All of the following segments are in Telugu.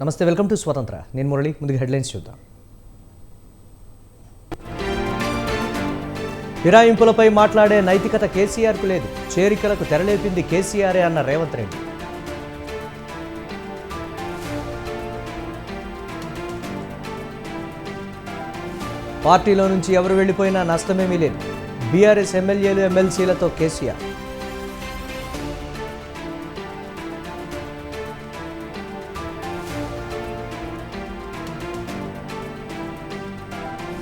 నమస్తే, వెల్కమ్ టు స్వతంత్ర. నేను మురళి. ముందుగా హెడ్లైన్స్ చూద్దాం. ఫిరాయింపులపై మాట్లాడే నైతికత కేసీఆర్కు లేదు. చేరికలకు తెరలేపింది కేసీఆరే అన్న రేవంత్ రెడ్డి. పార్టీలో నుంచి ఎవరు వెళ్లిపోయినా నష్టమేమీ లేదు. బీఆర్ఎస్ ఎమ్మెల్యేలు ఎమ్మెల్సీలతో కేసీఆర్.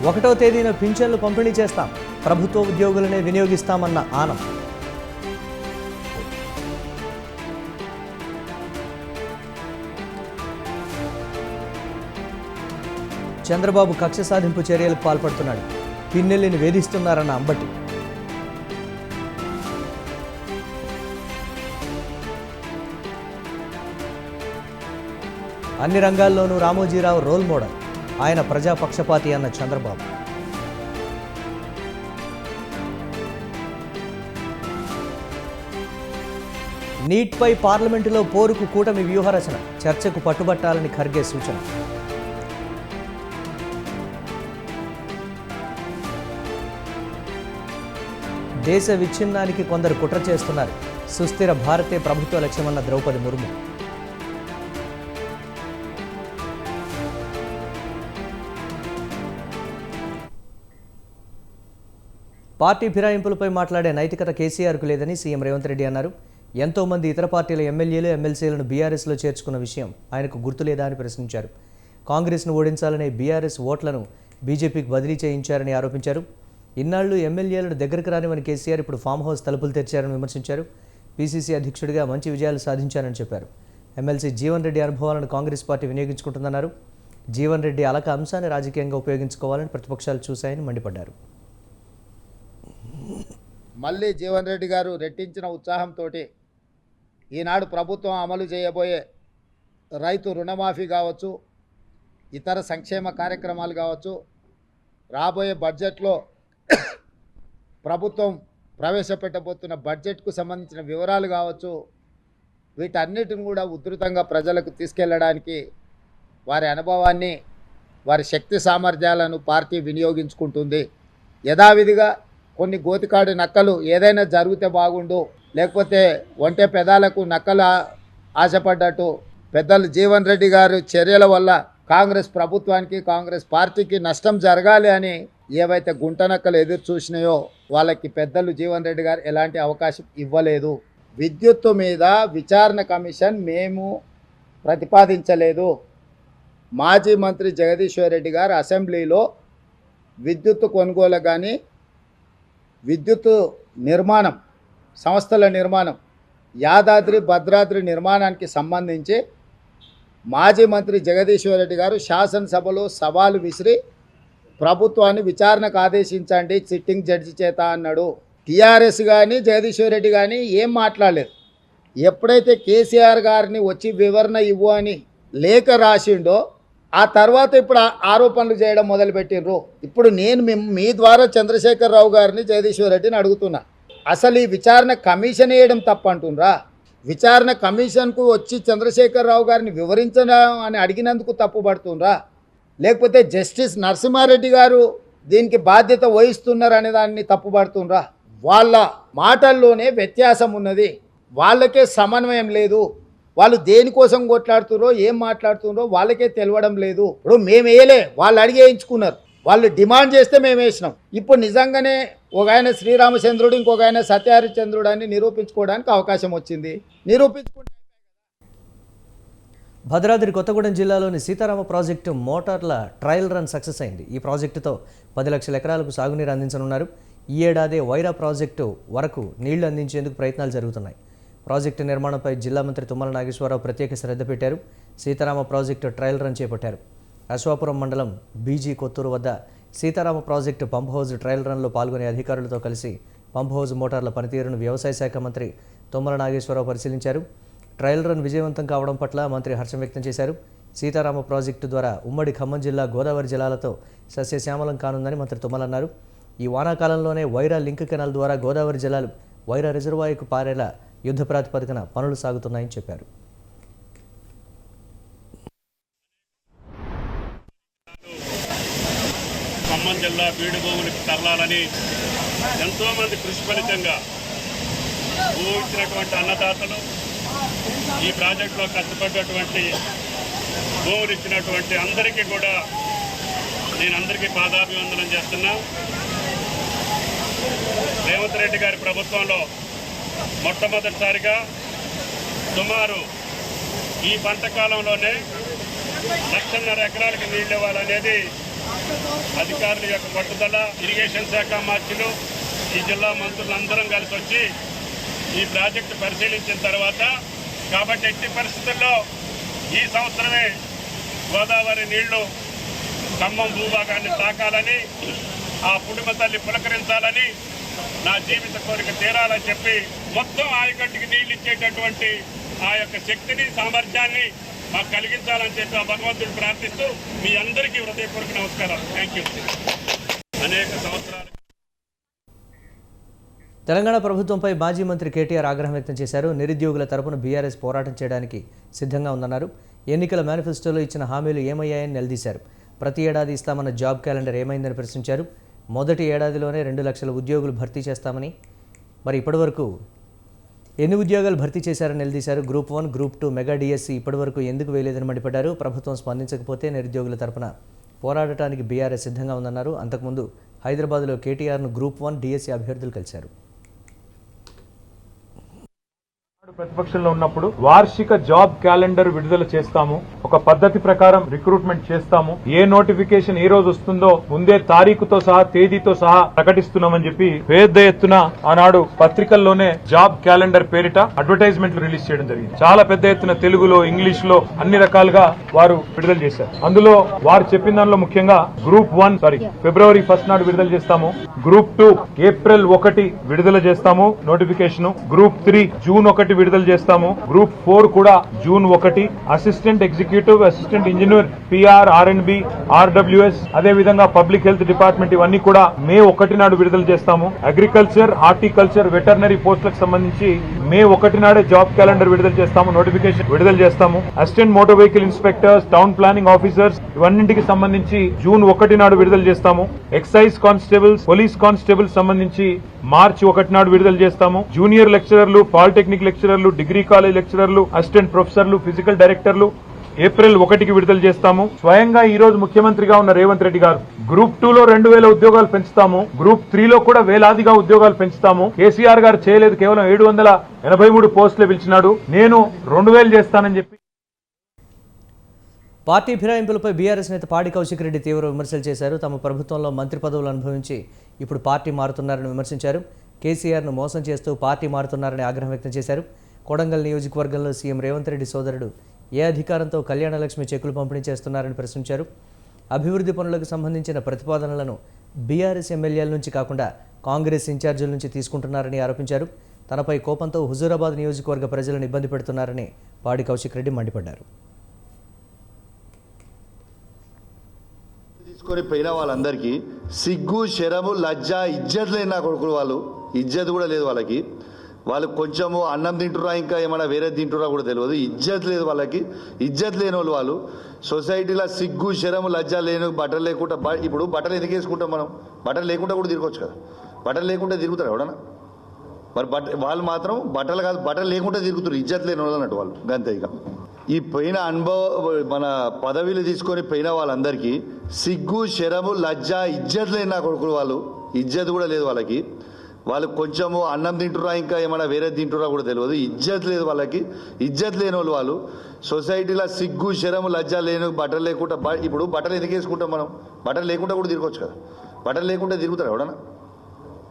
ఒకటో తేదీన పింఛన్లు పంపిణీ చేస్తాం. ప్రభుత్వ ఉద్యోగులనే వినియోగిస్తామన్న ఆనం. చంద్రబాబు కక్ష సాధింపు చర్యలకు పాల్పడుతున్నాడు. పిన్నెల్లిని వేధిస్తున్నారన్న అంబటి. అన్ని రంగాల్లోనూ రామోజీరావు రోల్ మోడల్. ఆయన ప్రజాపక్షపాతి అన్న చంద్రబాబు. నీట్పై పార్లమెంటులో పోరుకు కూటమి వ్యూహరచన. చర్చకు పట్టుబట్టాలని ఖర్గే సూచన. దేశ విచ్ఛిన్నానికి కొందరు కుట్ర చేస్తున్నారు. సుస్థిర భారతే ప్రభుత్వ లక్ష్యమన్న ద్రౌపది ముర్ము. పార్టీ ఫిరాయింపులపై మాట్లాడే నైతికత కేసీఆర్కు లేదని సీఎం రేవంత్ రెడ్డి అన్నారు. ఎంతోమంది ఇతర పార్టీల ఎమ్మెల్యేలు ఎమ్మెల్సీలను బీఆర్ఎస్లో చేర్చుకున్న విషయం ఆయనకు గుర్తులేదా అని ప్రశ్నించారు. కాంగ్రెస్ను ఓడించాలనే బీఆర్ఎస్ ఓట్లను బీజేపీకి బదిలీ చేయించారని ఆరోపించారు. ఇన్నాళ్లు ఎమ్మెల్యేలను దగ్గరకు రానివని కేసీఆర్ ఇప్పుడు ఫామ్ హౌస్ తలుపులు తెరిచారని విమర్శించారు. పీసీసీ అధ్యక్షుడిగా మంచి విజయాలు సాధించారని చెప్పారు. ఎమ్మెల్సీ జీవన్ రెడ్డి అనుభవాలను కాంగ్రెస్ పార్టీ వినియోగించుకుంటుందన్నారు. జీవన్ రెడ్డి అలక అంశాన్ని రాజకీయంగా ఉపయోగించుకోవాలని ప్రతిపక్షాలు చూశాయని మండిపడ్డారు. మళ్ళీ జీవన్ రెడ్డి గారు రెట్టించిన ఉత్సాహంతో ఈనాడు ప్రభుత్వం అమలు చేయబోయే రైతు రుణమాఫీ కావచ్చు, ఇతర సంక్షేమ కార్యక్రమాలు కావచ్చు, రాబోయే బడ్జెట్లో ప్రభుత్వం ప్రవేశపెట్టబోతున్న బడ్జెట్కు సంబంధించిన వివరాలు కావచ్చు, వీటన్నిటిని కూడా ఉధృతంగా ప్రజలకు తీసుకెళ్లడానికి వారి అనుభవాన్ని, వారి శక్తి సామర్థ్యాలను పార్టీ వినియోగించుకుంటుంది. యథావిధిగా కొన్ని గోతికాడు నక్కలు ఏదైనా జరిగితే బాగుండు, లేకపోతే ఒంటె పెదాలకు నక్కలు ఆశపడ్డట్టు పెద్దలు జీవన్ రెడ్డి గారు చర్యల వల్ల కాంగ్రెస్ ప్రభుత్వానికి, కాంగ్రెస్ పార్టీకి నష్టం జరగాలి అని ఏవైతే గుంటనక్కలు ఎదురు చూసినాయో వాళ్ళకి పెద్దలు జీవన్ రెడ్డి గారు ఎలాంటి అవకాశం ఇవ్వలేదు. విద్యుత్తు మీద విచారణ కమిషన్ మేము ప్రతిపాదించలేదు. మాజీ మంత్రి జగదీశ్వర్ రెడ్డి గారు అసెంబ్లీలో విద్యుత్తు కొనుగోలు కానీ, విద్యుత్ నిర్మాణం, సంస్థల నిర్మాణం, యాదాద్రి భద్రాద్రి నిర్మాణానికి సంబంధించి మాజీ మంత్రి జగదీశ్వర్ రెడ్డి గారు శాసనసభలో సవాలు విసిరి ప్రభుత్వాన్ని విచారణకు ఆదేశించండి సిట్టింగ్ జడ్జి చేత అన్నాడు. టీఆర్ఎస్ కానీ జగదీశ్వర్ రెడ్డి కానీ ఏం మాట్లాడలేదు. ఎప్పుడైతే కేసీఆర్ గారిని వచ్చి వివరణ ఇవ్వు అని లేఖ రాసిండో ఆ తర్వాత ఇప్పుడు ఆరోపణలు చేయడం మొదలుపెట్టిండ్రు. ఇప్పుడు నేను మీ ద్వారా చంద్రశేఖరరావు గారిని, జగదీశ్వర్ రెడ్డిని అడుగుతున్నా, అసలు ఈ విచారణ కమిషన్ వేయడం తప్పంటుండ్రా? విచారణ కమిషన్కు వచ్చి చంద్రశేఖరరావు గారిని వివరించడం అని అడిగినందుకు తప్పుపడుతుండ్రా? లేకపోతే జస్టిస్ నరసింహారెడ్డి గారు దీనికి బాధ్యత వహిస్తున్నారు అనే దాన్ని తప్పుపడుతుండ్రా? వాళ్ళ మాటల్లోనే వ్యత్యాసం ఉన్నది. వాళ్ళకే సమన్వయం లేదు. వాళ్ళు దేనికోసం కొట్లాడుతున్నారో, ఏం మాట్లాడుతున్నారో వాళ్ళకే తెలియడం లేదు. ఇప్పుడు మేము వేయలే, వాళ్ళు అడిగేయించుకున్నారు. వాళ్ళు డిమాండ్ చేస్తే మేము వేసినాం. ఇప్పుడు నిజంగానే ఒక ఆయన శ్రీరామచంద్రుడు, ఇంకొక ఆయన సత్యహరిచంద్రుడు అని నిరూపించుకోవడానికి అవకాశం వచ్చింది. నిరూపించుకుంటే భద్రాద్రి కొత్తగూడెం జిల్లాలోని సీతారామ ప్రాజెక్టు మోటార్ల ట్రయల్ రన్ సక్సెస్ అయింది. ఈ ప్రాజెక్టుతో 10 లక్షల ఎకరాలకు సాగునీరు అందించనున్నారు. ఈ ఏడాది వైరా ప్రాజెక్టు వరకు నీళ్లు అందించేందుకు ప్రయత్నాలు జరుగుతున్నాయి. ప్రాజెక్టు నిర్మాణంపై జిల్లా మంత్రి తుమ్మల నాగేశ్వరరావు ప్రత్యేక శ్రద్ధ పెట్టారు. సీతారామ ప్రాజెక్టు ట్రయల్ రన్ చేపట్టారు. అశ్వాపురం మండలం బీజీ కొత్తూరు వద్ద Sitarama project pump house trial రన్లో పాల్గొనే అధికారులతో కలిసి పంప్ హౌజ్ మోటార్ల పనితీరును వ్యవసాయ శాఖ మంత్రి తుమ్మల నాగేశ్వరరావు పరిశీలించారు. ట్రయల్ రన్ విజయవంతం కావడం పట్ల మంత్రి హర్షం వ్యక్తం చేశారు. సీతారామ ప్రాజెక్టు ద్వారా ఉమ్మడి ఖమ్మం జిల్లా, గోదావరి జిల్లాలతో సస్యశ్యామలం కానుందని మంత్రి తుమ్మల అన్నారు. ఈ వానాకాలంలోనే వైరా లింక్ కెనాల్ ద్వారా గోదావరి జలాలు వైరా రిజర్వాయర్కు పారేలా యుద్ధ ప్రాతిపదికన పనులు సాగుతున్నాయని చెప్పారు. ఖమ్మం జిల్లా బీడు భూములకు తరలాలని ఎంతోమంది కృషి ఫలితంగా భూమి ఇచ్చినటువంటి అన్నదాతలు, ఈ ప్రాజెక్టులో కష్టపడ్డటువంటి భూములు ఇచ్చినటువంటి అందరికీ కూడా నేను అందరికీ పాదాభివందనం చేస్తున్నా. రేవంత్ రెడ్డి గారి ప్రభుత్వంలో మొట్టమొదటిసారిగా సుమారు ఈ పంట కాలంలోనే 1.5 ఎకరాలకి నీళ్ళు ఇవ్వాలనేది అధికారుల యొక్క పట్టుదల. ఇరిగేషన్ శాఖ మంత్రులు, ఈ జిల్లా మంత్రులందరం కలిసి వచ్చి ఈ ప్రాజెక్టు పరిశీలించిన తర్వాత కాబట్టి ఎట్టి పరిస్థితుల్లో ఈ సంవత్సరమే గోదావరి నీళ్లు ఖమ్మం భూభాగాన్ని తాకాలని, ఆ పుడిమ తల్లి పులకరించాలని, నా జీవిత కోరిక తీరాలని చెప్పి మొత్తం ఆయకట్టుకి నీళ్ళు ఇచ్చేటటువంటి ఆ యొక్క శక్తిని, సామర్థ్యాన్ని మాకు కలిగించాలని చెప్పి ఆ భగవంతుడు ప్రార్థిస్తూ మీ అందరికీ హృదయపూర్వక నమస్కారాలు. Thank you. అనేక సంవత్సరాలు తెలంగాణ ప్రభుత్వంపై మాజీ మంత్రి కేటీఆర్ ఆగ్రహం వ్యక్తం చేశారు. నిరుద్యోగుల తరపున బీఆర్ఎస్ పోరాటం చేయడానికి సిద్ధంగా ఉందన్నారు. ఎన్నికల మేనిఫెస్టోలో ఇచ్చిన హామీలు ఏమయ్యాయని నిలదీశారు. ప్రతి ఏడాది ఇస్తామన్న జాబ్ క్యాలెండర్ ఏమైందని ప్రశ్నించారు. మొదటి ఏడాదిలోనే 2 లక్షల ఉద్యోగులు భర్తీ చేస్తామని, మరి ఇప్పటివరకు ఎన్ని ఉద్యోగాలు భర్తీ చేశారని నిలదీశారు. గ్రూప్ 1, గ్రూప్ 2 మెగా డిఎస్సి ఇప్పటివరకు ఎందుకు వేయలేదని మండిపడ్డారు. ప్రభుత్వం స్పందించకపోతే నిరుద్యోగుల తరపున పోరాడటానికి బీఆర్ఎస్ సిద్ధంగా ఉందన్నారు. అంతకుముందు హైదరాబాద్లో కేటీఆర్ను గ్రూప్ 1 డిఎస్సి అభ్యర్థులు కలిశారు. ప్రతిపక్షంలో ఉన్నప్పుడు వార్షిక జాబ్ క్యాలెండర్ విడుదల చేస్తాము, ఒక పద్ధతి ప్రకారం రిక్రూట్మెంట్ చేస్తాము, ఏ నోటిఫికేషన్ ఏ రోజు వస్తుందో ముందే తారీఖుతో సహా తేదీతో సహా ప్రకటిస్తున్నామని చెప్పి పెద్ద ఎత్తున ఆనాడు పత్రికల్లోనే జాబ్ క్యాలెండర్ పేరిట అడ్వర్టైజ్మెంట్లు రిలీజ్ చేయడం జరిగింది. చాలా పెద్ద ఎత్తున తెలుగులో, ఇంగ్లీష్ లో అన్ని రకాలుగా వారు విడుదల చేశారు. అందులో వారు చెప్పిన దానిలో ముఖ్యంగా గ్రూప్ 1 ఫిబ్రవరి 1 నాడు విడుదల చేస్తాము, గ్రూప్ 2 ఏప్రిల్ 1 విడుదల చేస్తాము నోటిఫికేషన్, గ్రూప్ 3 జూన్ 1 విడుదల చేస్తాము, గ్రూప్ 4 కూడా June 1, assistant executive, assistant engineer, PR, ఆర్ఎండ్బి, ఆర్డబ్ల్యూఎస్, అదే విధంగా పబ్లిక్ హెల్త్ డిపార్ట్మెంట్ ఇవన్నీ కూడా మే 1 నాడు విడుదల చేస్తాము. అగ్రికల్చర్, హార్టికల్చర్, వెటర్నరీ పోస్టులకు సంబంధించి మే 1 నాడే జాబ్ క్యాలెండర్ విడుదల చేస్తాము, నోటిఫికేషన్ విడుదల చేస్తాము. Assistant motor vehicle inspectors, town planning officers ఇవన్నింటికి సంబంధించి జూన్ 1 నాడు విడుదల చేస్తాము. ఎక్సైజ్ కానిస్టేబుల్స్, పోలీస్ కానిస్టేబుల్స్ సంబంధించి మార్చి 1 నాడు విడుదల చేస్తాము. జూనియర్ లెక్చరర్లు, పాలిటెక్నిక్ లెక్చరర్లు, డిగ్రీ కాలేజ్ లెక్చరర్లు, అసిస్టెంట్ ప్రొఫెసర్లు, ఫిజికల్ డైరెక్టర్లు ఏప్రిల్ 1 విడుదల చేస్తాము. స్వయంగా ఈ రోజు ముఖ్యమంత్రిగా ఉన్న రేవంత్ రెడ్డి గారు గ్రూప్ 2 లో 2000 ఉద్యోగాలు పెంచుతాము, గ్రూప్ 3 లో కూడా వేలాదిగా ఉద్యోగాలు పెంచుతాము. కేసీఆర్ గారు చేయలేదు, కేవలం 783 పోస్టులే పిలిచినాడు, నేను 2000 చేస్తానని చెప్పి. పార్టీ ఫిరాయింపులపై బీఆర్ఎస్ నేత పాడి కౌశిక్ రెడ్డి తీవ్ర విమర్శలు చేశారు. తమ ప్రభుత్వంలో మంత్రి పదవులు అనుభవించి ఇప్పుడు పార్టీ మారుతున్నారని విమర్శించారు. కేసీఆర్ను మోసం చేస్తూ పార్టీ మారుతున్నారని ఆగ్రహం వ్యక్తం చేశారు. కొడంగల్ నియోజకవర్గంలో సీఎం రేవంత్ రెడ్డి సోదరుడు ఏ అధికారంతో కళ్యాణలక్ష్మి చెక్కులు పంపిణీ చేస్తున్నారని ప్రశ్నించారు. అభివృద్ధి పనులకు సంబంధించిన ప్రతిపాదనలను బీఆర్ఎస్ ఎమ్మెల్యేల నుంచి కాకుండా కాంగ్రెస్ ఇన్ఛార్జీల నుంచి తీసుకుంటున్నారని ఆరోపించారు. తనపై కోపంతో హుజూరాబాద్ నియోజకవర్గ ప్రజలను ఇబ్బంది పెడుతున్నారని పాడి కౌశిక్ రెడ్డి మండిపడ్డారు. తీసుకొని పోయిన వాళ్ళందరికీ సిగ్గు, శరము, లజ్జ, ఇజ్జత్ లేని నా కొడుకులు, వాళ్ళు ఇజ్జత్ కూడా లేదు వాళ్ళకి. వాళ్ళు కొంచెము అన్నం తింటురా, ఇంకా ఏమైనా వేరే తింటురా కూడా తెలియదు. ఇజ్జత్ లేదు వాళ్ళకి, ఇజ్జత్ లేని వాళ్ళు సొసైటీలో సిగ్గు, శరము, లజ్జ లేని, బట్టలు లేకుండా. ఇప్పుడు బట్టలు ఎందుకు వేసుకుంటాం మనం? బట్టలు లేకుండా కూడా తిరగవచ్చు కదా, బట్టలు లేకుండా తిరుగుతారు ఎవడన్నా? మరి వాళ్ళు మాత్రం బట్టలు కాదు, బట్టలు లేకుండా తిరుగుతారు, ఇజ్జత్ లేని వాళ్ళు అన్నట్టు వాళ్ళు. అంతే. ఇక ఈ పోయిన మన పదవిలు తీసుకొని పోయిన వాళ్ళందరికీ సిగ్గు, శరము, లజ్జ, ఇజ్జత్ లేని నా కొడుకులు, వాళ్ళు ఇజ్జత్ కూడా లేదు వాళ్ళకి. వాళ్ళు కొంచెము అన్నం తింటురా, ఇంకా ఏమైనా వేరే తింటురా కూడా తెలియదు. ఇజ్జత్ లేదు వాళ్ళకి, ఇజ్జత్ లేని వాళ్ళు సొసైటీలో సిగ్గు, శరము, లజ్జ లేని, బట్టలు లేకుండా. ఇప్పుడు బట్టలు ఎందుకు వేసుకుంటాం మనం? బట్టలు లేకుండా కూడా తిరగవచ్చు కదా, బట్టలు లేకుండా తిరుగుతారు ఎవడన్నా?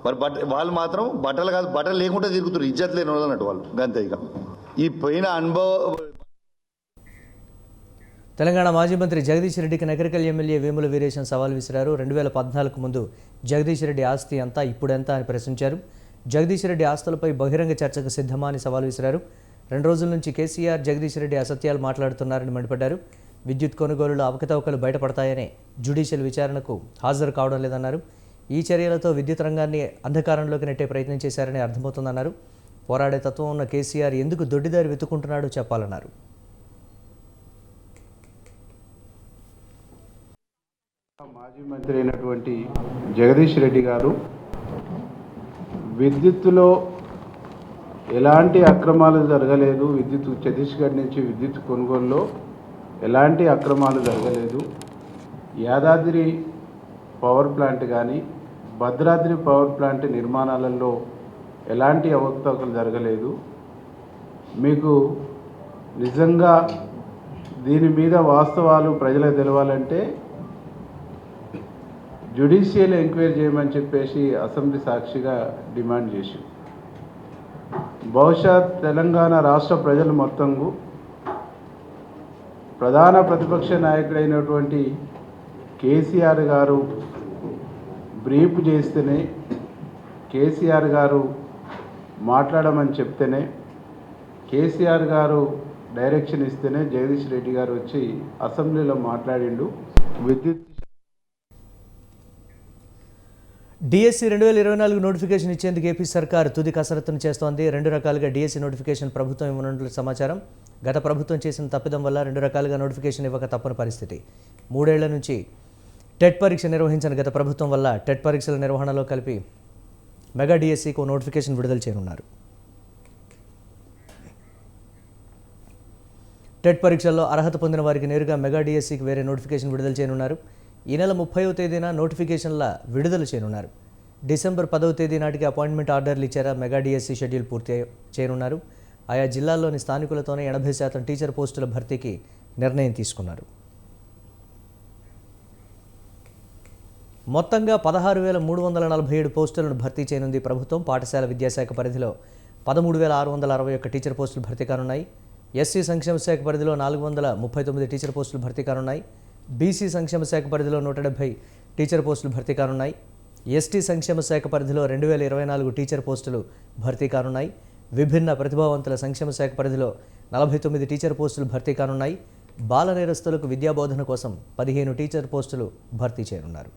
మరి వాళ్ళు మాత్రం బట్టలు కాదు, బట్టలు లేకుండా తిరుగుతారు, ఇజ్జత్ లేని వాళ్ళు అన్నట్టు వాళ్ళు. అంతే. ఇక ఈ పోయిన తెలంగాణ మాజీ మంత్రి జగదీష్ రెడ్డికి నగరికల్ ఎమ్మెల్యే వేముల వీరేశం సవాల్ విసిరారు. 2014 ముందు జగదీష్ రెడ్డి ఆస్తి అంతా ఇప్పుడెంత అని ప్రశ్నించారు. జగదీష్ రెడ్డి ఆస్తులపై బహిరంగ చర్చకు సిద్ధమా అని సవాల్ విసిరారు. 2 రోజుల నుంచి కేసీఆర్, జగదీష్ రెడ్డి అసత్యాలు మాట్లాడుతున్నారని మండిపడ్డారు. విద్యుత్ కొనుగోలులో అవకతవకలు బయటపడతాయని జ్యుడిషియల్ విచారణకు హాజరు కావడం లేదన్నారు. ఈ చర్యలతో విద్యుత్ రంగాన్ని అంధకారంలోకి నెట్టే ప్రయత్నం చేశారని అర్థమవుతుందన్నారు. పోరాడే తత్వం ఉన్న కేసీఆర్ ఎందుకు దొడ్డిదారి వెతుక్కుంటున్నాడో చెప్పాలన్నారు. మాజీ మాజీ మంత్రి అయినటువంటి జగదీష్ రెడ్డి గారు విద్యుత్తులో ఎలాంటి అక్రమాలు జరగలేదు, ఛత్తీస్గఢ్ నుంచి విద్యుత్ కొనుగోలులో ఎలాంటి అక్రమాలు జరగలేదు, యాదాద్రి పవర్ ప్లాంట్ కానీ భద్రాద్రి పవర్ ప్లాంట్ నిర్మాణాలలో ఎలాంటి అవకతవకలు జరగలేదు, మీకు నిజంగా దీని మీద వాస్తవాలు ప్రజలకు తెలవాలంటే జ్యుడిషియల్ ఎంక్వైరీ చేయమని చెప్పేసి అసెంబ్లీ సాక్షిగా డిమాండ్ చేసి బహుశా తెలంగాణ రాష్ట్ర ప్రజలు మొత్తంకు ప్రధాన ప్రతిపక్ష నాయకుడైనటువంటి కేసీఆర్ గారు బ్రీఫ్ చేస్తేనే, కేసీఆర్ గారు మాట్లాడమని చెప్తేనే, కేసీఆర్ గారు డైరెక్షన్ ఇస్తేనే జగదీష్ రెడ్డి గారు వచ్చి అసెంబ్లీలో మాట్లాడిండు. విద్యుత్ డిఎస్సి 2024 నోటిఫికేషన్ ఇచ్చేందుకు ఏపీ సర్కార్ తుది కసరత్తును చేస్తోంది. 2 రకాలుగా డిఎస్సి నోటిఫికేషన్ ప్రభుత్వం ఇవ్వనున్నట్లు సమాచారం. గత ప్రభుత్వం చేసిన తప్పిదం వల్ల 2 రకాలుగా నోటిఫికేషన్ ఇవ్వక తప్పని పరిస్థితి. 3 ఏళ్ల నుంచి టెట్ పరీక్ష నిర్వహించిన గత ప్రభుత్వం వల్ల టెట్ పరీక్షల నిర్వహణలో కలిపి మెగా డిఎస్సికి నోటిఫికేషన్ విడుదల చేయనున్నారు. టెట్ పరీక్షల్లో అర్హత పొందిన వారికి నేరుగా మెగా డిఎస్సికి వేరే నోటిఫికేషన్ విడుదల చేయనున్నారు. ఈ నెల 30వ తేదీన నోటిఫికేషన్ల విడుదల చేయనున్నారు. డిసెంబర్ 10వ తేదీ నాటికి అపాయింట్మెంట్ ఆర్డర్లు ఇచ్చారా మెగా డిఎస్సి షెడ్యూల్ పూర్తి చేయనున్నారు. ఆయా జిల్లాల్లోని స్థానికులతోనే 80% టీచర్ పోస్టుల భర్తీకి నిర్ణయం తీసుకున్నారు. మొత్తంగా 16,347 పోస్టులను భర్తీ చేయనుంది ప్రభుత్వం. పాఠశాల విద్యాశాఖ పరిధిలో 13,661 టీచర్ పోస్టులు భర్తీ కానున్నాయి. ఎస్సీ సంక్షేమ శాఖ పరిధిలో 439 టీచర్ పోస్టులు భర్తీ కానున్నాయి. బీసీ సంక్షేమ శాఖ పరిధిలో 170 టీచర్ పోస్టులు భర్తీ కానున్నాయి. ఎస్టీ సంక్షేమ శాఖ పరిధిలో 2024 టీచర్ పోస్టులు భర్తీ కానున్నాయి. విభిన్న ప్రతిభావంతుల సంక్షేమ శాఖ పరిధిలో 49 టీచర్ పోస్టులు భర్తీ కానున్నాయి. బాల నేరస్తులకు విద్యాబోధన కోసం 15 టీచర్ పోస్టులు భర్తీ చేయనున్నారు.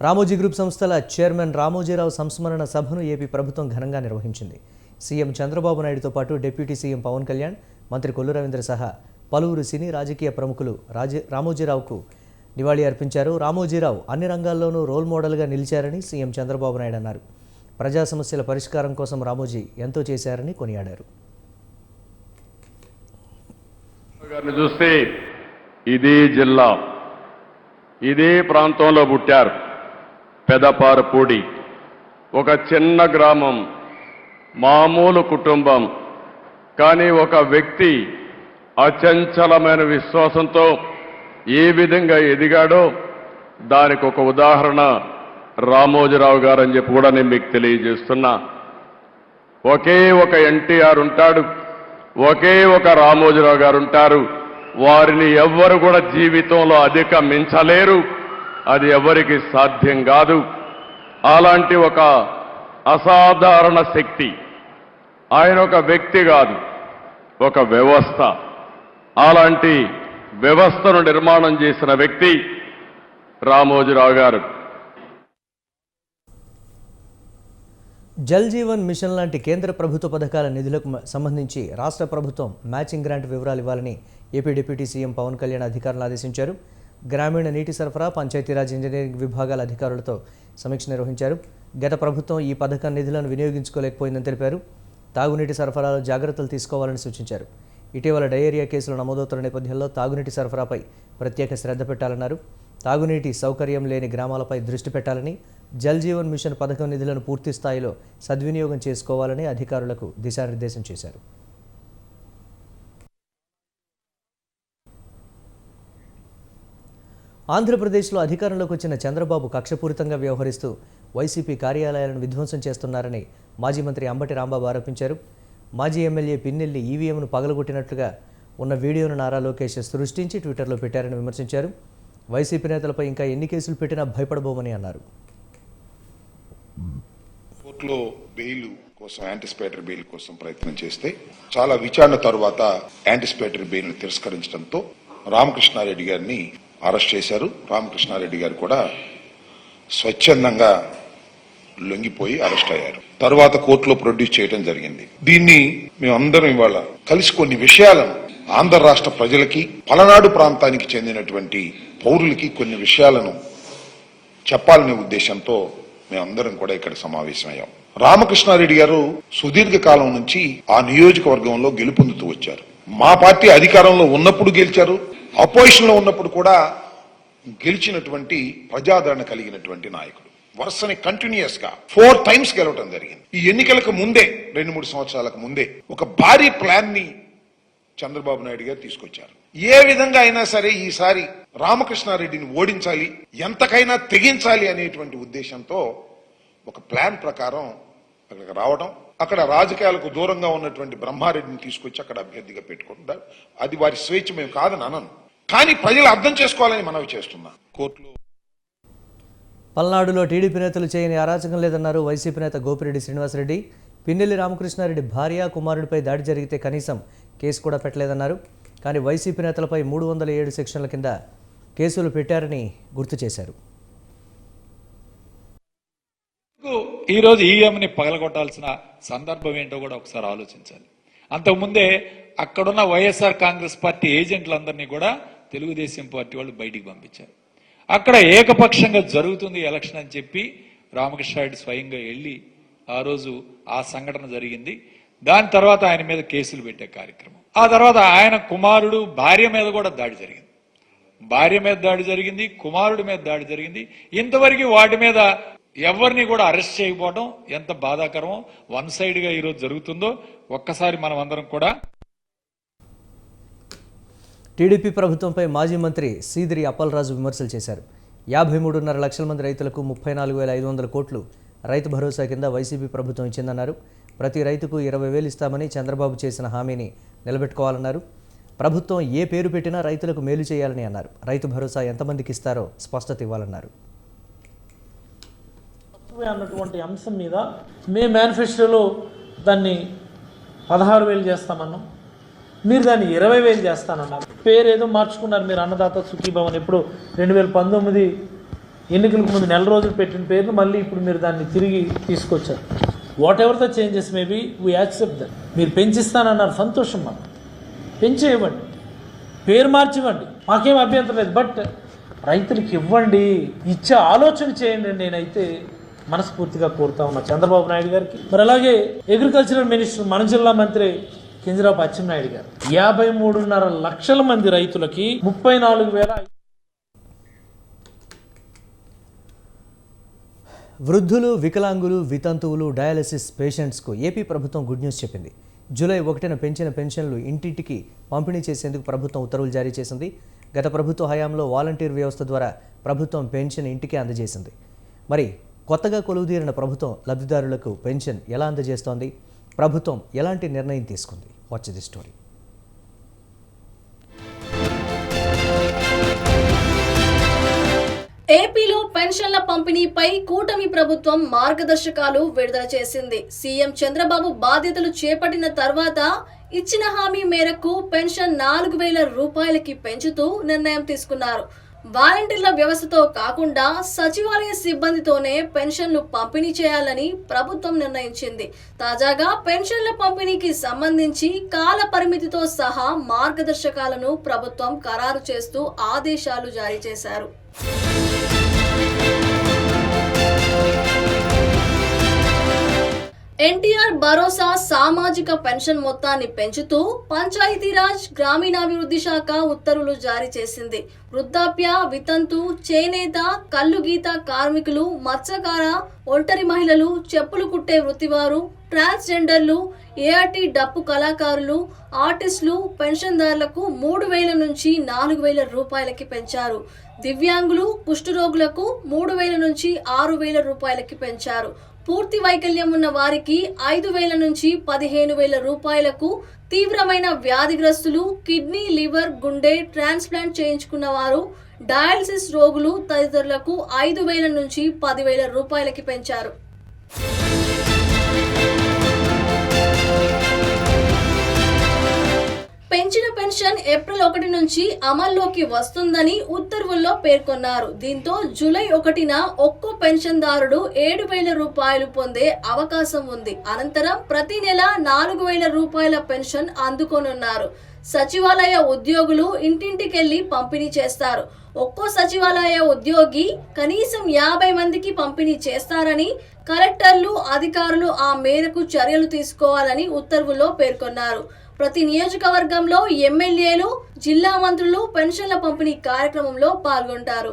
రామోజీ గ్రూప్ సంస్థల చైర్మన్ రామోజీరావు సంస్మరణ సభను ఏపీ ప్రభుత్వం ఘనంగా నిర్వహించింది. సీఎం చంద్రబాబు నాయుడుతో పాటు డిప్యూటీ సీఎం పవన్ కళ్యాణ్, మంత్రి కొల్లు రవీంద్ర సహా పలువురు సినీ రాజకీయ ప్రముఖులు రామోజీరావుకు నివాళి అర్పించారు. రామోజీరావు అన్ని రంగాల్లోనూ రోల్ మోడల్గా నిలిచారని సీఎం చంద్రబాబు నాయుడు అన్నారు. ప్రజా సమస్యల పరిష్కారం కోసం రామోజీ ఎంతో చేశారని కొనియాడారు. చూస్తే ఇదే జిల్లా, ఇదే ప్రాంతంలో పుట్టారు. పెదపారపూడి, ఒక చిన్న గ్రామం, మామూలు కుటుంబం. కానీ ఒక వ్యక్తి అచంచలమైన విశ్వాసంతో ఏ విధంగా ఎదిగాడో దానికి ఒక ఉదాహరణ రామోజీరావు గారు అని చెప్పి కూడా నేను మీకు తెలియజేస్తున్నా. ఒకే ఒక ఎన్టీఆర్ ఉంటాడు, ఒకే ఒక రామోజీరావు గారు ఉంటారు. వారిని ఎవ్వరు కూడా జీవితంలో అధిగమించలేరు. అది ఎవరికి సాధ్యం కాదు. అలాంటి ఒక అసాధారణ శక్తి. ఆయన ఒక వ్యక్తి కాదు, ఒక వ్యవస్థ. అలాంటి వ్యవస్థను నిర్మాణం చేసిన వ్యక్తి రామోజీరావు గారు. జల్ జీవన్ మిషన్ లాంటి కేంద్ర ప్రభుత్వ పథకాల నిధులకు సంబంధించి రాష్ట్ర ప్రభుత్వం మ్యాచింగ్ గ్రాంట్ వివరాలు ఇవ్వాలని AP deputy CM Pawan Kalyan అధికారులను ఆదేశించారు. గ్రామీణ నీటి సరఫరా, పంచాయతీరాజ్ ఇంజనీరింగ్ విభాగాల అధికారులతో సమీక్ష నిర్వహించారు. గత ప్రభుత్వం ఈ పథకం నిధులను వినియోగించుకోలేకపోయిందని తెలిపారు. తాగునీటి సరఫరాలో జాగ్రత్తలు తీసుకోవాలని సూచించారు. ఇటీవల డయేరియా కేసులు నమోదవుతున్న నేపథ్యంలో తాగునీటి సరఫరాపై ప్రత్యేక శ్రద్ధ పెట్టాలన్నారు. తాగునీటి సౌకర్యం లేని గ్రామాలపై దృష్టి పెట్టాలని, జల్ జీవన్ మిషన్ పథకం నిధులను పూర్తి స్థాయిలో సద్వినియోగం చేసుకోవాలని అధికారులకు దిశానిర్దేశం చేశారు. ఆంధ్రప్రదేశ్లో అధికారంలోకి వచ్చిన చంద్రబాబు కక్షపూరితంగా వ్యవహరిస్తూ వైసీపీ కార్యాలయాలను విధ్వంసం చేస్తున్నారని మాజీ మంత్రి అంబటి రాంబాబు ఆరోపించారు. మాజీ ఎమ్మెల్యే పిన్నెల్లి ఈవీఎంను పగలగొట్టినట్లుగా ఉన్న వీడియోను నారా లోకేష్ సృష్టించి ట్విట్టర్లో పెట్టారని విమర్శించారు. వైసీపీ నేతలపై ఇంకా ఎన్ని కేసులు పెట్టినా భయపడబోమని అన్నారు. కోర్టులో బెయిల్ కోసం, యాంటిసిపేటరీ బెయిల్ కోసం ప్రయత్నం చేస్తే చాలా విచారణ తర్వాత యాంటిసిపేటరీ బెయిల్ తిరస్కరించడంతో రామకృష్ణారెడ్డి గారిని అరెస్ట్ చేశారు. రామకృష్ణారెడ్డి గారు కూడా స్వచ్ఛందంగా లొంగిపోయి అరెస్ట్ అయ్యారు. తర్వాత కోర్టులో ప్రొడ్యూస్ చేయడం జరిగింది. దీన్ని మేమందరం ఇవాళ కలిసి కొన్ని విషయాలను ఆంధ్ర రాష్ట్ర ప్రజలకి, పలనాడు ప్రాంతానికి చెందినటువంటి పౌరులకి కొన్ని విషయాలను చెప్పాలనే ఉద్దేశంతో మేమందరం కూడా ఇక్కడ సమావేశమయ్యాం. రామకృష్ణారెడ్డి గారు సుదీర్ఘకాలం నుంచి ఆ నియోజకవర్గంలో గెలుపొందుతూ వచ్చారు. మా పార్టీ అధికారంలో ఉన్నప్పుడు గెలిచారు, అపోజిషన్ లో ఉన్నప్పుడు కూడా గెలిచినటువంటి ప్రజాదరణ కలిగినటువంటి నాయకుడు. వరుసని కంటిన్యూస్ గా 4 times గెలవడం జరిగింది. ఈ ఎన్నికలకు ముందే 2-3 సంవత్సరాలకు ముందే ఒక భారీ ప్లాన్ ని చంద్రబాబు నాయుడు గారు తీసుకొచ్చారు. ఏ విధంగా అయినా సరే ఈసారి రామకృష్ణారెడ్డిని ఓడించాలి, ఎంతకైనా తెగించాలి అనేటువంటి ఉద్దేశంతో ఒక ప్లాన్ ప్రకారం అక్కడికి రావడం, అక్కడ రాజకీయాలకు దూరంగా ఉన్నటువంటి బ్రహ్మారెడ్డిని తీసుకొచ్చి అక్కడ అభ్యర్థిగా పెట్టుకుంటారు. అది వారి స్వేచ్ఛ, మేము కాదని అనను, కానీ ప్రజలు అర్థం చేసుకోవాలని మనవి చేస్తున్నా. కోర్టులో పల్నాడులో టీడీపీ నేతలు చేయని అరాచకం లేదన్నారు వైసీపీ నేత గోపిరెడ్డి శ్రీనివాసరెడ్డి. పిన్నెల్లి రామకృష్ణారెడ్డి భార్య, కుమారుడిపై దాడి జరిగితే కనీసం కేసు కూడా పెట్టలేదన్నారు. కానీ వైసీపీ నేతలపై 307 సెక్షన్ల కింద కేసులు పెట్టారని గుర్తు చేశారు. ఈరోజు ఈఎంని పగలగొట్టాల్సిన సందర్భం ఏంటో కూడా ఒకసారి ఆలోచించాలి. అంతకుముందే అక్కడున్న వైఎస్ఆర్ కాంగ్రెస్ పార్టీ ఏజెంట్లందరినీ కూడా తెలుగుదేశం పార్టీ వాళ్ళు బయటికి పంపించారు. అక్కడ ఏకపక్షంగా జరుగుతుంది ఎలక్షన్ అని చెప్పి రామకృష్ణారెడ్డి స్వయంగా వెళ్ళి ఆ రోజు ఆ సంఘటన జరిగింది. దాని తర్వాత ఆయన మీద కేసులు పెట్టే కార్యక్రమం, ఆ తర్వాత ఆయన కుమారుడు భార్య మీద కూడా దాడి జరిగింది. భార్య మీద దాడి జరిగింది, కుమారుడి మీద దాడి జరిగింది. ఇంతవరకు వాటి మీద ఎవరిని కూడా అరెస్ట్ చేయకపోవడం ఎంత బాధాకరమో, వన్ సైడ్ గా ఈరోజు జరుగుతుందో ఒక్కసారి మనం అందరం కూడా. టీడీపీ ప్రభుత్వంపై మాజీ మంత్రి సీదిరి అప్పలరాజు విమర్శలు చేశారు. 53.5 లక్షల మంది రైతులకు 34,500 కోట్లు రైతు భరోసా కింద వైసీపీ ప్రభుత్వం ఇచ్చిందన్నారు. ప్రతి రైతుకు 20,000 ఇస్తామని చంద్రబాబు చేసిన హామీని నిలబెట్టుకోవాలన్నారు. ప్రభుత్వం ఏ పేరు పెట్టినా రైతులకు మేలు చేయాలని అన్నారు. రైతు భరోసా ఎంతమందికి ఇస్తారో స్పష్టత ఇవ్వాలన్నారు. అన్నటువంటి అంశం మీద మేము మేనిఫెస్టోలో దాన్ని 16,000 చేస్తామన్నాం, మీరు దాన్ని 20,000 చేస్తానన్నారు. పేరు ఏదో మార్చుకున్నారు మీరు, అన్నదాత సుఖీభవన్. ఎప్పుడు 2019 ఎన్నికలకు ముందు నెల రోజులు పెట్టిన పేరును మళ్ళీ ఇప్పుడు మీరు దాన్ని తిరిగి తీసుకొచ్చారు. What ever the changes maybe we accept that. మీరు పెంచిస్తానన్నారు, సంతోషం, మనం పెంచేయవండి, పేరు మార్చివ్వండి, మాకేం అభ్యంతరం లేదు. బట్ రైతులకు ఇవ్వండి, ఇచ్చే ఆలోచన చేయండి. నేనైతే మనస్ఫూర్తిగా కోరుతా ఉన్నా చంద్రబాబు నాయుడు గారికి. మరి అలాగే అగ్రికల్చరల్ మినిస్టర్, మన జిల్లా మంత్రి కింజరాపు అచ్చెన్నాయుడు గారు 53.5 లక్షల మంది రైతులకి 34,000. వృద్ధులు, వికలాంగులు, వితంతువులు, డయాలసిస్ పేషెంట్స్కు ఏపీ ప్రభుత్వం గుడ్ న్యూస్ చెప్పింది. జూలై 1న పెంచిన పెన్షన్లు ఇంటింటికి పంపిణీ చేసేందుకు ప్రభుత్వం ఉత్తర్వులు జారీ చేసింది. గత ప్రభుత్వ హయాంలో వాలంటీర్ వ్యవస్థ ద్వారా ప్రభుత్వం పెన్షన్ ఇంటికి అందజేసింది. మరి కొత్తగా కొలువుదీరిన ప్రభుత్వం లబ్ధిదారులకు పెన్షన్ ఎలా అందజేస్తోంది? ప్రభుత్వం ఎలాంటి నిర్ణయం తీసుకుంది? Watch the story. ఏపీలో పెన్షన్ల పంపిణీపై కూటమి ప్రభుత్వం మార్గదర్శకాలు విడుదల చేసింది. సీఎం చంద్రబాబు బాధ్యతలు చేపట్టిన తర్వాత ఇచ్చిన హామీ మేరకు పెన్షన్ 4,000 రూపాయలకి పెంచుతూ నిర్ణయం తీసుకున్నారు. వాలంటీర్ల వ్యవస్థతో కాకుండా సచివాలయ సిబ్బందితోనే పెన్షన్లు పంపిణీ చేయాలని ప్రభుత్వం నిర్ణయించింది. తాజాగా పెన్షన్ల పంపిణీకి సంబంధించి కాల పరిమితితో సహా మార్గదర్శకాలను ప్రభుత్వం ఖరారు చేస్తూ ఆదేశాలు జారీ చేశారు. ఎన్టీఆర్ భరోసా సామాజిక పెన్షన్ మొత్తాన్ని పెంచుతూ పంచాయతీరాజ్ గ్రామీణాభివృద్ధి శాఖ ఉత్తర్వులు జారీ చేసింది. వృద్ధాప్య, వితంతు, చేనేత, కల్లుగీత కార్మికులు, మత్స్యకార, ఒంటరి మహిళలు, చెప్పులు కుట్టే వృత్తివారు, ట్రాన్స్జెండర్లు, ఏఆర్టీ డప్పు కళాకారులు, ఆర్టిస్టులు, పెన్షన్దారులకు 3,000 నుంచి 4,000 రూపాయలకి పెంచారు. దివ్యాంగులు, కుష్ఠరోగులకు 3,000 నుంచి 6,000 రూపాయలకి పెంచారు. పూర్తి వైకల్యం ఉన్న వారికి 5,000 నుంచి 15,000 రూపాయలకు, తీవ్రమైన వ్యాధిగ్రస్తులు, కిడ్నీ, లివర్, గుండె ట్రాన్స్ప్లాంట్ చేయించుకున్న వారు, డయాలసిస్ రోగులు తదితరులకు 5,000 నుంచి 10,000 రూపాయలకి పెంచారు. పెంచిన పెన్షన్ ఏప్రిల్ 1 నుంచి అమల్లోకి వస్తుందని ఉత్తర్వుల్లో పేర్కొన్నారు. దీంతో జూలై 1న ఒక్కో పెన్షన్దారుడు 7,000 రూపాయలు పొందే అవకాశం ఉంది. అనంతరం ప్రతి నెల 4,000 రూపాయల పెన్షన్ అందుకోనున్నారు. సచివాలయ ఉద్యోగులు ఇంటింటికెళ్లి పంపిణీ చేస్తారు. ఒక్కో సచివాలయ ఉద్యోగి కనీసం 50 మందికి పంపిణీ చేస్తారని కలెక్టర్లు, అధికారులు ఆ మేరకు చర్యలు తీసుకోవాలని ఉత్తర్వుల్లో పేర్కొన్నారు. ప్రతి నియోజకవర్గంలో ఎమ్మెల్యేలు, జిల్లా మంత్రులు పెన్షన్ల పంపిణీ కార్యక్రమంలో పాల్గొంటారు.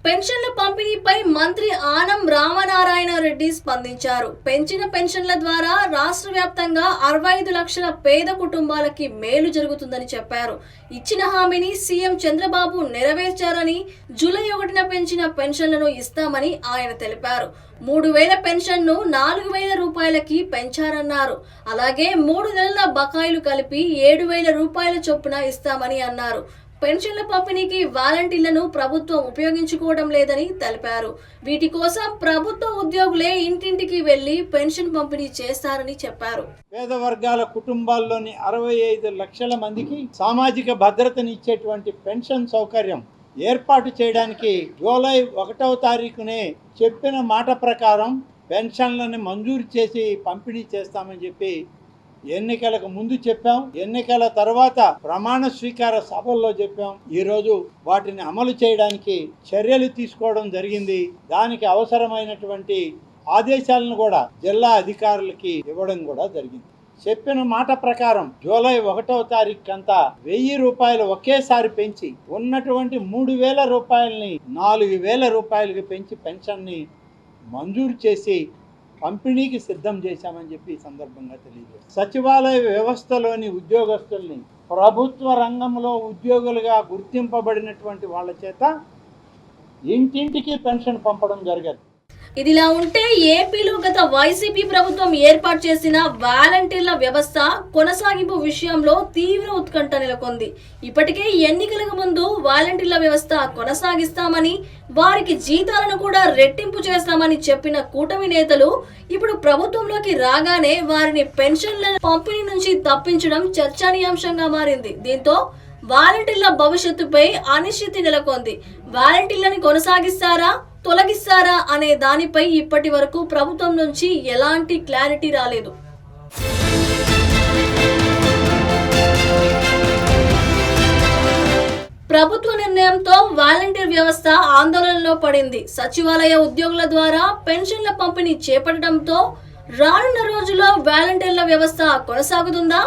పెన్షన్ల పంపిణీపై మంత్రి ఆనం రామనారాయణ రెడ్డి స్పందించారు. పెంచిన పెన్షన్ల ద్వారా రాష్ట్ర వ్యాప్తంగా 65 లక్షల పేద కుటుంబాలకి మేలు జరుగుతుందని చెప్పారు. ఇచ్చిన హామీని సీఎం చంద్రబాబు నెరవేర్చారని, జూలై 1న పెంచిన పెన్షన్లను ఇస్తామని ఆయన తెలిపారు. 3,000 పెన్షన్ను 4,000 రూపాయలకి పెంచారన్నారు. అలాగే 3 నెలల బకాయిలు కలిపి 7,000 రూపాయల చొప్పున ఇస్తామని అన్నారు. పెన్షన్ల పంపిణీకి వాలంటీర్లను ప్రభుత్వం ఉపయోగించుకోవడం లేదని తెలిపారు. వీటి కోసం ప్రభుత్వ ఉద్యోగులే ఇంటింటికి వెళ్లి పెన్షన్ పంపిణీ చేస్తారని చెప్పారు. పేద వర్గాల కుటుంబాల్లోని 65 లక్షల మందికి సామాజిక భద్రతనిచ్చేటువంటి పెన్షన్ సౌకర్యం ఏర్పాటు చేయడానికి జూలై 1వ తారీఖునే చెప్పిన మాట ప్రకారం పెన్షన్లను మంజూరు చేసి పంపిణీ చేస్తామని చెప్పి ఎన్నికలకు ముందు చెప్పాం. ఎన్నికల తర్వాత ప్రమాణ స్వీకార సభల్లో చెప్పాం. ఈరోజు వాటిని అమలు చేయడానికి చర్యలు తీసుకోవడం జరిగింది. దానికి అవసరమైనటువంటి ఆదేశాలను కూడా జిల్లా అధికారులకి ఇవ్వడం కూడా జరిగింది. చెప్పిన మాట ప్రకారం జూలై 1వ తారీఖు అంతా 1,000 రూపాయలు ఒకేసారి పెంచి ఉన్నటువంటి 3,000 రూపాయలని 4,000 రూపాయలకి పెంచి పెన్షన్ని మంజూరు చేసి పంపిణీకి సిద్ధం చేశామని చెప్పి ఈ సందర్భంగా తెలియజేస్తాం. సచివాలయ వ్యవస్థలోని ఉద్యోగస్తుల్ని ప్రభుత్వ రంగంలో ఉద్యోగులుగా గుర్తింపబడినటువంటి వాళ్ళ చేత ఇంటింటికి పెన్షన్ పంపడం జరగదు. ఇదిలా ఉంటే ఏపీలో గత వైసీపీ ప్రభుత్వం ఏర్పాటు చేసిన వాలంటీర్ల వ్యవస్థ కొనసాగింపు విషయంలో తీవ్ర ఉత్కంఠ నెలకొంది. ఇప్పటికే ఎన్నికలకు ముందు వాలంటీర్ల వ్యవస్థ కొనసాగిస్తామని, వారికి జీతాలను కూడా రెట్టింపు చేస్తామని చెప్పిన కూటమి నేతలు ఇప్పుడు ప్రభుత్వంలోకి రాగానే వారిని పెన్షన్ల పంపిణీ నుంచి తప్పించడం చర్చనీయాంశంగా మారింది. దీంతో వాలంటీర్ల భవిష్యత్తుపై అనిశ్చితి నెలకొంది. వాలంటీర్లను కొనసాగిస్తారా, తొలగిస్తారా అనే దానిపై ఇప్పటి వరకు ప్రభుత్వం నుంచి ఎలాంటి క్లారిటీ రాలేదు. ప్రభుత్వ నిర్ణయంతో వాలంటీర్ వ్యవస్థ ఆందోళనలో పడింది. సచివాలయ ఉద్యోగుల ద్వారా పెన్షన్ల పంపిణీ చేపట్టడంతో రానున్న రోజుల్లో వాలంటీర్ల వ్యవస్థ కొనసాగుతుందా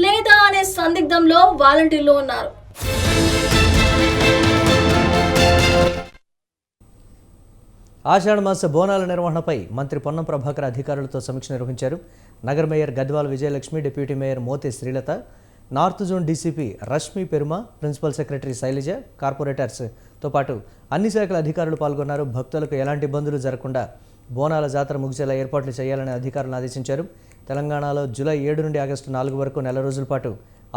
లేదా అనే సందిగ్ధంలో వాలంటీర్లు ఉన్నారు. ఆషాఢమాస బోనాల నిర్వహణపై మంత్రి పొన్నం ప్రభాకర్ అధికారులతో సమీక్ష నిర్వహించారు. నగర mayor Gadwala Vijayalakshmi, deputy mayor Mothe Srilatha, north zone DCP Rashmi Peruma, principal secretary Sailaja, కార్పొరేటర్స్తో పాటు అన్ని శాఖల అధికారులు పాల్గొన్నారు. భక్తులకు ఎలాంటి ఇబ్బందులు జరగకుండా బోనాల జాతర ముగిసేలా ఏర్పాట్లు చేయాలని అధికారులను ఆదేశించారు. తెలంగాణలో జూలై 7 నుండి ఆగస్టు 4 వరకు నెల రోజుల పాటు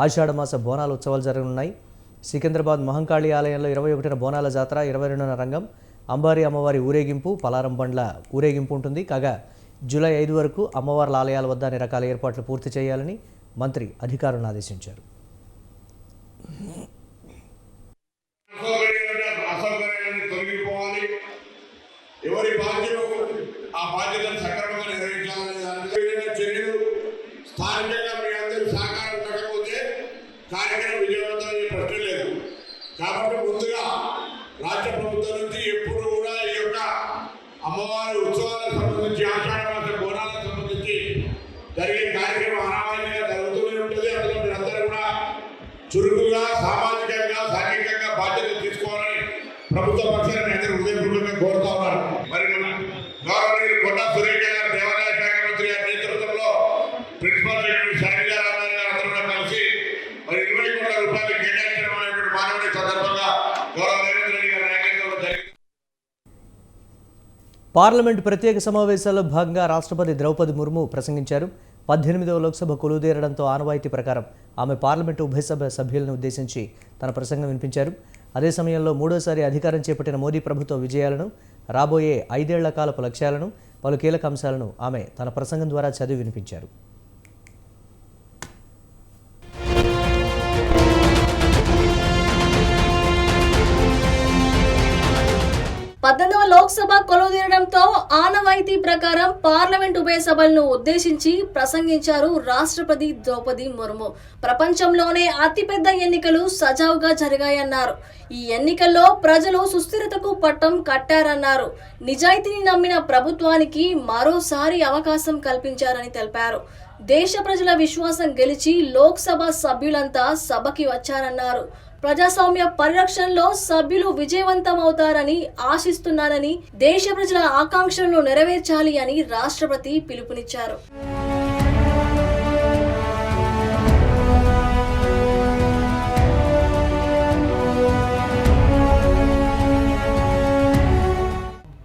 ఆషాఢమాస బోనాల ఉత్సవాలు జరగనున్నాయి. సికింద్రాబాద్ మహంకాళి ఆలయంలో 21న బోనాల జాతర, 22న రంగం, అంబారి అమ్మవారి ఊరేగింపు, పలారం బండ్ల ఊరేగింపు ఉంటుంది. కాగా జూలై 5 వరకు అమ్మవార్ల ఆలయాల వద్ద అన్ని రకాల ఏర్పాట్లు పూర్తి చేయాలని మంత్రి అధికారులను ఆదేశించారు. ఎవరి బాధ్యత ఆ బాధ్యతను సక్రమంగా నిర్వహించాలనే దాని చర్యలు స్థానికంగా మీ అందరూ సహకారం ఉండకపోతే కార్యక్రమం విజయవంతమయ్యే ప్రశ్న లేదు. కాబట్టి ముందుగా రాష్ట్ర ప్రభుత్వం నుంచి ఎప్పుడు కూడా ఈ యొక్క అమ్మవారి ఉత్సవాలకు సంబంధించి, ఆషాఢమాస బోనాలకు సంబంధించి జరిగే కార్యక్రమం అనామయంగా జరుగుతూనే ఉంటుంది. అందులో మీరందరూ కూడా చురుకుగా, సామాజికంగా, సాంఘికంగా బాధ్యత తీసుకోవాలని ప్రభుత్వ పక్షాన్ని అందరూ హృదయపూర్వకంగా కోరుతా ఉన్నారు. మరి గౌరవనీయులు కొండా సురేఖ గారు, దేవాదాయ శాఖ మంత్రి గారి నేతృత్వంలో ప్రిన్సిపల్ సెక్రటరీ శైలజ రామారావు గారు అందరూ కలిసి మరి 20 కోట్ల రూపాయలు కేటాయించడం అనేటువంటి మానవుడి సందర్భంగా గౌరవ రేవంత్ రెడ్డి గారి నాయకత్వంలో జరిగింది. పార్లమెంటు ప్రత్యేక సమావేశాల్లో భాగంగా రాష్ట్రపతి ద్రౌపది ముర్ము ప్రసంగించారు. 18వ లోక్సభ కొలువుదీరడంతో ఆనవాయితీ ప్రకారం ఆమె పార్లమెంటు ఉభయ సభ సభ్యులను ఉద్దేశించి తన ప్రసంగం వినిపించారు. అదే సమయంలో 3వ సారి అధికారం చేపట్టిన మోదీ ప్రభుత్వ విజయాలను, రాబోయే 5 ఏళ్ల కాలపు లక్ష్యాలను, పలు కీలక అంశాలను ఆమె తన ప్రసంగం ద్వారా చదివి వినిపించారు. 18వ లోక్సభ కొలువుదీరడంతో ఆనవాయితీ ప్రకారం పార్లమెంట్ ఉభయ సభలను ఉద్దేశించి ప్రసంగించారు రాష్ట్రపతి ద్రౌపది ముర్ము. ప్రపంచంలోనే అతిపెద్ద ఎన్నికలు సజావుగా జరిగాయన్నారు. ఈ ఎన్నికల్లో ప్రజలు సుస్థిరతకు పట్టం కట్టారన్నారు. నిజాయితీని నమ్మిన ప్రభుత్వానికి మరోసారి అవకాశం కల్పించారని తెలిపారు. దేశ ప్రజల విశ్వాసం గెలిచి లోక్సభ సభ్యులంతా సభకి వచ్చారన్నారు. ప్రజాస్వామ్య పరిరక్షణలో సభ్యులు విజయవంతమవుతారని ఆశిస్తున్నారని, దేశ ప్రజల ఆకాంక్షలను నెరవేర్చాలి అని రాష్ట్రపతి పిలుపునిచ్చారు.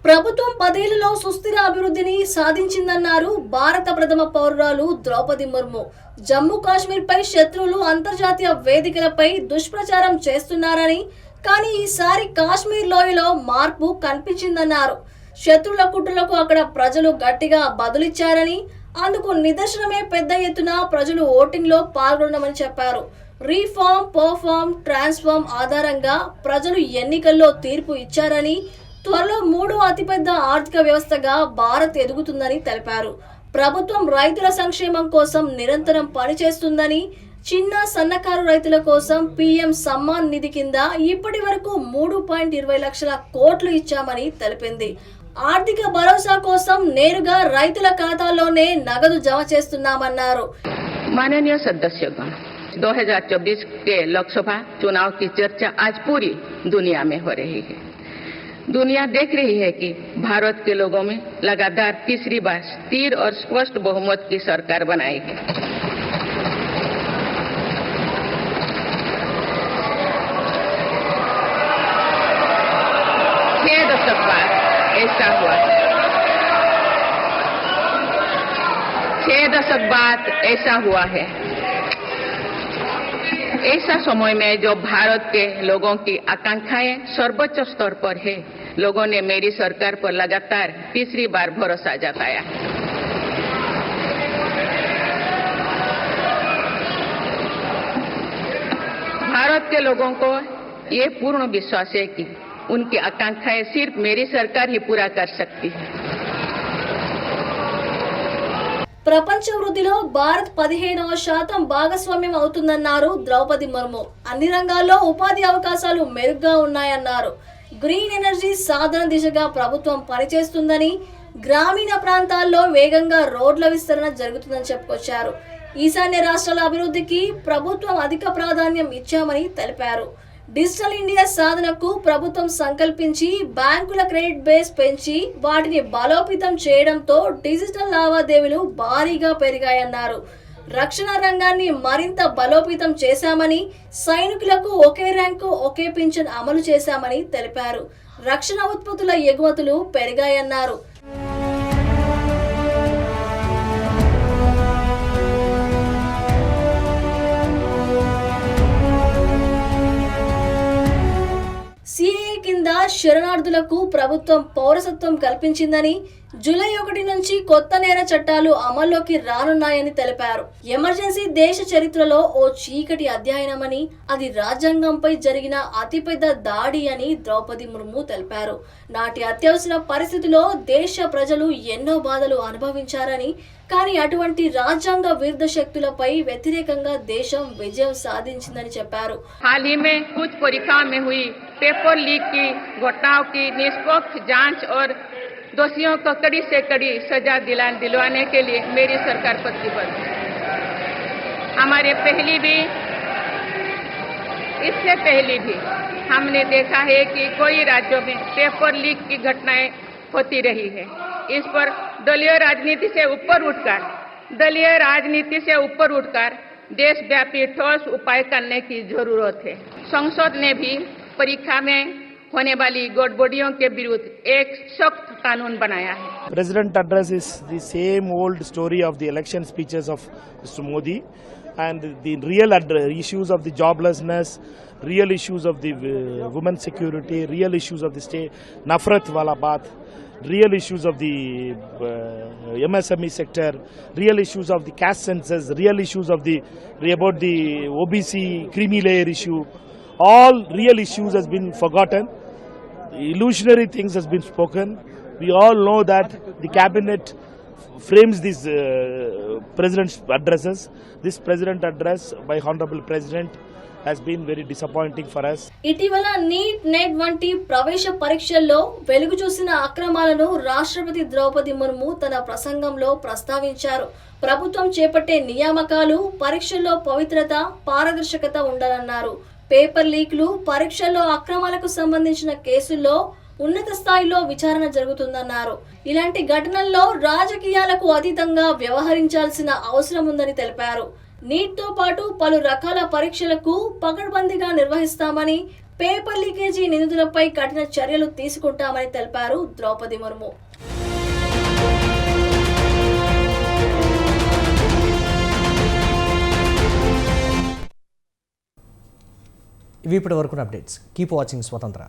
ప్రభుత్వం 10 ఏళ్లలో సుస్థిర అభివృద్ధిని సాధించిందన్నారు భారత ప్రథమ పౌరురాలు ద్రౌపది ముర్ము. జమ్మూ కాశ్మీర్ పై శత్రువులు అంతర్జాతీయ వేదికలపై దుష్ప్రచారం చేస్తున్నారని, కానీ ఈసారి కాశ్మీర్ లోయలో మార్పు కనిపించిందన్నారు. శత్రువుల కుట్రలకు అక్కడ ప్రజలు గట్టిగా బదులిచ్చారని, అందుకు నిదర్శనమే పెద్ద ఎత్తున ప్రజలు ఓటింగ్ లో పాల్గొనమని చెప్పారు. రీఫార్మ్, పర్ఫార్మ్, ట్రాన్స్ఫార్మ్ ఆధారంగా ప్రజలు ఎన్నికల్లో తీర్పు ఇచ్చారని, త్వరలో 3వ అతిపెద్ద ఆర్థిక వ్యవస్థగా భారత్ ఎదుగుతుందని తెలిపారు. ప్రభుత్వం రైతుల సంక్షేమం కోసం నిరంతరం పనిచేస్తుందని, చిన్న సన్నకారు రైతుల కోసం పీఎం సమ్మాన్ నిధి కింద ఇప్పటి వరకు 3.20 లక్షల కోట్లు ఇచ్చామని తెలిపింది. ఆర్థిక భరోసా కోసం నేరుగా రైతుల ఖాతాల్లోనే నగదు జమ చేస్తున్నామన్నారు. माननीय सदस्यगण, 2024 के लोकसभा चुनाव की चर्चा आज पूरी दुनिया में हो रही है. दुनिया देख रही है कि भारत के लोगों में लगातार तीसरी बार स्थिर और स्पष्ट बहुमत की सरकार बनाई है. छह दशक बाद ऐसा हुआ है. 6 दशक बाद ऐसा हुआ है. ऐसा समय में जो भारत के लोगों की आकांक्षाएं सर्वोच्च स्तर पर है, लोगों ने मेरी सरकार पर लगातार तीसरी बार भरोसा जताया है. भारत के लोगों को ये पूर्ण विश्वास है कि उनकी आकांक्षाएं सिर्फ मेरी सरकार ही पूरा कर सकती है. ప్రపంచ వృద్ధిలో భారత్ 15% భాగస్వామ్యం అవుతుందన్నారు ద్రౌపది ముర్ము. అన్ని రంగాల్లో ఉపాధి అవకాశాలు మెరుగ్గా ఉన్నాయన్నారు. గ్రీన్ ఎనర్జీ సాధన దిశగా ప్రభుత్వం పనిచేస్తుందని, గ్రామీణ ప్రాంతాల్లో వేగంగా రోడ్ల విస్తరణ జరుగుతుందని చెప్పుకొచ్చారు. ఈశాన్య రాష్ట్రాల అభివృద్ధికి ప్రభుత్వం అధిక ప్రాధాన్యం ఇచ్చామని తెలిపారు. డిజిటల్ ఇండియా సాధనకు ప్రభుత్వం సంకల్పించి బ్యాంకుల క్రెడిట్ బేస్ పెంచి వాటిని బలోపేతం చేయడంతో డిజిటల్ లావాదేవీలు భారీగా పెరిగాయన్నారు. రక్షణ రంగాన్ని మరింత బలోపేతం చేశామని, సైనికులకు ఒకే ర్యాంకు ఒకే పింఛన్ అమలు చేశామని తెలిపారు. రక్షణ ఉత్పత్తుల ఎగుమతులు పెరిగాయన్నారు. సిఏఏ కింద శరణార్థులకు ప్రభుత్వం పౌరసత్వం కల్పించిందని, జూలై 1 నుంచి కొత్త నేర చట్టాలు అమల్లోకి రానున్నాయని తెలిపారు. ఎమర్జెన్సీ దేశ చరిత్రలో ఓ చీకటి అధ్యయనమని, అది రాజ్యాంగంపై జరిగిన అతిపెద్ద దాడి అని ద్రౌపది ముర్ము తెలిపారు. నాటి అత్యవసర పరిస్థితిలో దేశ ప్రజలు ఎన్నో బాధలు అనుభవించారని, కానీ అటువంటి రాజ్యాంగ విరుద్ధ శక్తులపై వ్యతిరేకంగా దేశం విజయం సాధించిందని చెప్పారు. हाल ही में कुछ परीक्षाओं में हुई पेपर लीक की घटनाओं की निष्पक्ष जांच और दोषियों को कड़ी से कड़ी सजा दिलवाने के लिए मेरी सरकार प्रतिबद्ध है. हमारे इससे पहले भी हमने देखा है कि कई राज्यों में पेपर लीक की घटनाएं होती रही है. इस पर दलीय राजनीति से ऊपर उठकर देशव्यापी ठोस उपाय करने की जरूरत है. संसद ने भी परीक्षा में होने वाली गड़बड़ियों के विरुद्ध एक सख्त कानून बनाया है. President addresses the same old story of the election speeches of Mr. Modi, and the real issues of the joblessness, real issues of the women's security, real issues of the state, nafrat wala baat, real issues of the MSME sector, real issues of the caste census, real issues of about the OBC creamy layer issue. All real issues has been forgotten. Illusionary things has been spoken. We all know that the cabinet frames these president's addresses. This president address by Honorable President has been very disappointing for us. ఇటీవల నీట్ నెట్ వంటి ప్రవేశ పరీక్షల్లో వెలుగు చూసిన అక్రమాలను రాష్ట్రపతి ద్రౌపది ముర్ము తన ప్రసంగంలో ప్రస్తావించారు. ప్రభుత్వం చేపట్టే నియామకాలు పరీక్షల్లో పవిత్రత, పారదర్శకత ఉండాలన్నారు. పేపర్ లీక్లు, పరీక్షల్లో అక్రమాలకు సంబంధించిన కేసుల్లో ఉన్నత స్థాయిలో విచారణ జరుగుతుందన్నారు. ఇలాంటి ఘటనల్లో రాజకీయాలకు అతీతంగా వ్యవహరించాల్సిన అవసరం ఉందని తెలిపారు. నీట్తో పాటు పలు రకాల పరీక్షలకు పకడ్బందీగా నిర్వహిస్తామని, పేపర్ లీకేజీ నిందితులపై కఠిన చర్యలు తీసుకుంటామని తెలిపారు ద్రౌపది ముర్ము. ఇవి ఇప్పటి వరకు అప్డేట్స్. కీప్ వాచింగ్ స్వతంత్ర.